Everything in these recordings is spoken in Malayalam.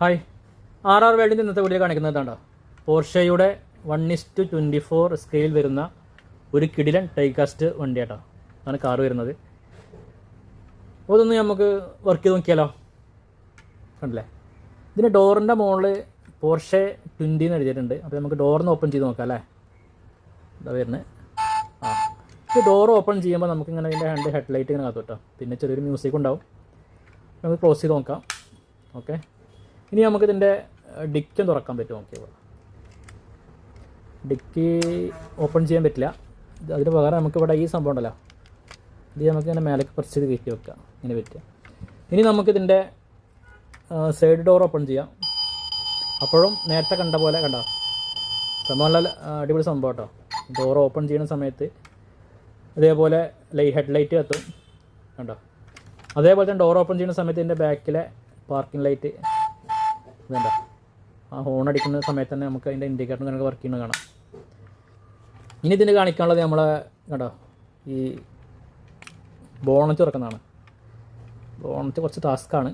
ഹായ് RR വേൾഡിൻ്റെ ഇന്നത്തെ വീഡിയോ കാണിക്കുന്നതാണ് പോർഷയുടെ 1:24 സ്കെയിൽ വരുന്ന ഒരു കിടിലൻ ടൈകാസ്റ്റ് വണ്ടിയാട്ടോ. അതാണ് കാർ വരുന്നത്. അപ്പോൾ ഇതൊന്ന് നമുക്ക് വർക്ക് ചെയ്ത് നോക്കിയാലോ. കണ്ടില്ലേ, ഇതിൻ്റെ ഡോറിൻ്റെ മുകളിൽ പോർഷെ 20 എന്ന് എഴുതിയിട്ടുണ്ട്. അപ്പോൾ നമുക്ക് ഡോറിന്ന് ഓപ്പൺ ചെയ്ത് നോക്കാം അല്ലേ. ഇതാ വരുന്നത്. ഇത് ഡോർ ഓപ്പൺ ചെയ്യുമ്പോൾ നമുക്കിങ്ങനെ അതിൻ്റെ ഹെഡ്ലൈറ്റ് ഇങ്ങനെ കാത്തു കേട്ടോ. പിന്നെ ചെറിയൊരു മ്യൂസിക് ഉണ്ടാവും. നമുക്ക് ക്ലോസ് ചെയ്ത് നോക്കാം. ഓക്കെ, ഇനി നമുക്കിതിൻ്റെ ഡിക്കും തുറക്കാൻ പറ്റും. നോക്കിയപ്പോൾ ഡിക്കി ഓപ്പൺ ചെയ്യാൻ പറ്റില്ല. അതിന് പകരം നമുക്കിവിടെ ഈ സംഭവം ഉണ്ടല്ലോ, ഇത് നമുക്ക് ഇങ്ങനെ മേലേക്ക് പ്രസ് ചെയ്ത് കയറ്റി വെക്കാം. ഇങ്ങനെ പറ്റുക. ഇനി നമുക്കിതിൻ്റെ സൈഡ് ഡോർ ഓപ്പൺ ചെയ്യാം. അപ്പോഴും നേരത്തെ കണ്ട പോലെ കണ്ടോ, സംഭവം നല്ല അടിപൊളി സംഭവം കേട്ടോ. ഡോർ ഓപ്പൺ ചെയ്യുന്ന സമയത്ത് അതേപോലെ ഹെഡ്ലൈറ്റ് കത്തും കണ്ടോ. അതേപോലെ തന്നെ ഡോർ ഓപ്പൺ ചെയ്യുന്ന സമയത്ത് ഇതിൻ്റെ ബാക്കിലെ പാർക്കിംഗ് ലൈറ്റ് ഇതുണ്ടോ, ആ ഹോൺ അടിക്കുന്ന സമയത്ത് തന്നെ നമുക്ക് അതിൻ്റെ ഇൻഡിക്കേറ്റർ നമുക്ക് വർക്ക് ചെയ്യുന്നത് കാണാം. ഇനി ഇതിന് കാണിക്കാനുള്ളത് നമ്മളെ കണ്ടോ, ഈ ബോണറ്റ് തുറക്കുന്നതാണ്. ബോണറ്റ് കുറച്ച് ടാസ്ക്കാണ്.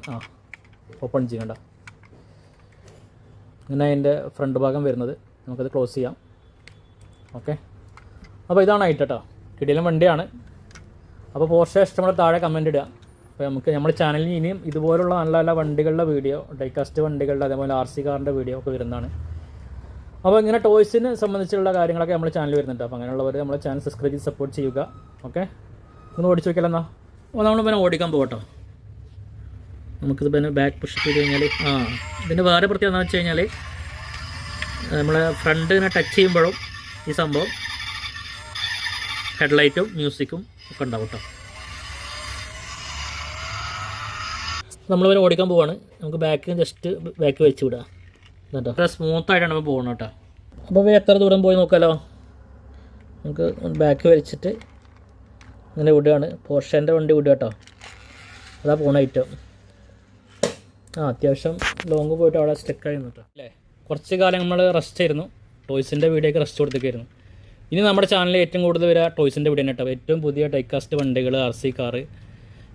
ഓപ്പൺ ചെയ്യണ്ട. ഇങ്ങനെ അതിൻ്റെ ഫ്രണ്ട് ഭാഗം വരുന്നത്. നമുക്കത് ക്ലോസ് ചെയ്യാം. ഓക്കെ, അപ്പോൾ ഇതാണ് ആയിട്ട് കേട്ടോ. കിടിലൻ വണ്ടിയാണ്. അപ്പോൾ പോർഷെ ഇഷ്ടമുള്ള താഴെ കമൻറ്റ് ഇടുക. അപ്പോൾ നമുക്ക് നമ്മുടെ ചാനലിൽ ഇനിയും ഇതുപോലുള്ള നല്ല നല്ല വണ്ടികളുടെ വീഡിയോ, ഡൈകാസ്റ്റ് വണ്ടികളുടെ അതേപോലെ RC കാറിൻ്റെ വീഡിയോ ഒക്കെ വരുന്നതാണ്. അപ്പോൾ ഇങ്ങനെ ടോയ്സിന് സംബന്ധിച്ചുള്ള കാര്യങ്ങളൊക്കെ നമ്മുടെ ചാനൽ വരുന്നുണ്ട്. അപ്പോൾ അങ്ങനെയുള്ളവർ നമ്മുടെ ചാനൽ സബ്സ്ക്രൈബ് ചെയ്ത് സപ്പോർട്ട് ചെയ്യുക. ഓക്കെ, ഒന്ന് ഓടിച്ച് നോക്കിയാലോ എന്നാൽ. അപ്പോൾ നമ്മൾ പിന്നെ ഓടിക്കാൻ പോകട്ടോ. നമുക്കിത് പിന്നെ ബാക്ക് പുഷ് ചെയ്ത് കഴിഞ്ഞാൽ ഇതിൻ്റെ വേറെ പ്രത്യേകത എന്താണെന്ന് വെച്ച് കഴിഞ്ഞാൽ നമ്മളെ ഫ്രണ്ട് ഇങ്ങനെ ടച്ച് ചെയ്യുമ്പോഴും ഈ സംഭവം ഹെഡ്ലൈറ്റും മ്യൂസിക്കും ഒക്കെ ഉണ്ടാവും കേട്ടോ. നമ്മളിവരെ ഓടിക്കാൻ പോവാണ്. നമുക്ക് ബാക്ക് ജസ്റ്റ് ബാക്ക് വെച്ച് വിടുക കേട്ടോ. അത്ര സ്മൂത്തായിട്ടാണ് നമ്മൾ പോകുന്നത് കേട്ടോ. അപ്പോൾ എത്ര ദൂരം പോയി നോക്കാമല്ലോ. നമുക്ക് ബാക്ക് വലിച്ചിട്ട് ഇങ്ങനെ വിടുകയാണ്. പോർഷേൻ്റെ വണ്ടി വിടുക കേട്ടോ. അതാ പോണ ഐറ്റം. അത്യാവശ്യം ലോങ് പോയിട്ട് അവിടെ സ്റ്റക്കായി കേട്ടോ അല്ലേ. കുറച്ച് കാലം നമ്മൾ റെസ്റ്റ് ആയിരുന്നു. ടോയ്സിൻ്റെ വീഡിയോക്ക് റെസ്റ്റ് കൊടുത്തേക്കായിരുന്നു. ഇനി നമ്മുടെ ചാനലിൽ ഏറ്റവും കൂടുതൽ വരിക ടോയ്സിൻ്റെ വീഡിയോ കേട്ടോ. ഏറ്റവും പുതിയ ടൈകാസ്റ്റ് വണ്ടികൾ, RC കാറ്,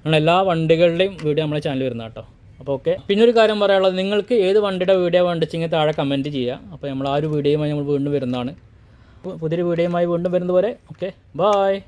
അങ്ങനെ എല്ലാ വണ്ടികളുടെയും വീഡിയോ നമ്മുടെ ചാനൽ വരുന്ന കേട്ടോ. അപ്പോൾ ഓക്കെ, പിന്നെ ഒരു കാര്യം പറയാനുള്ളത്, നിങ്ങൾക്ക് ഏത് വണ്ടിയുടെ വീഡിയോ വേണ്ടിച്ചെങ്കിൽ താഴെ കമൻറ്റ് ചെയ്യുക. അപ്പോൾ നമ്മൾ ആ ഒരു വീഡിയോയുമായി നമ്മൾ വീണ്ടും വരുന്നതാണ്. പുതിയൊരു വീഡിയോയുമായി വീണ്ടും വരുന്നതുവരെ ഓക്കെ, ബായ്.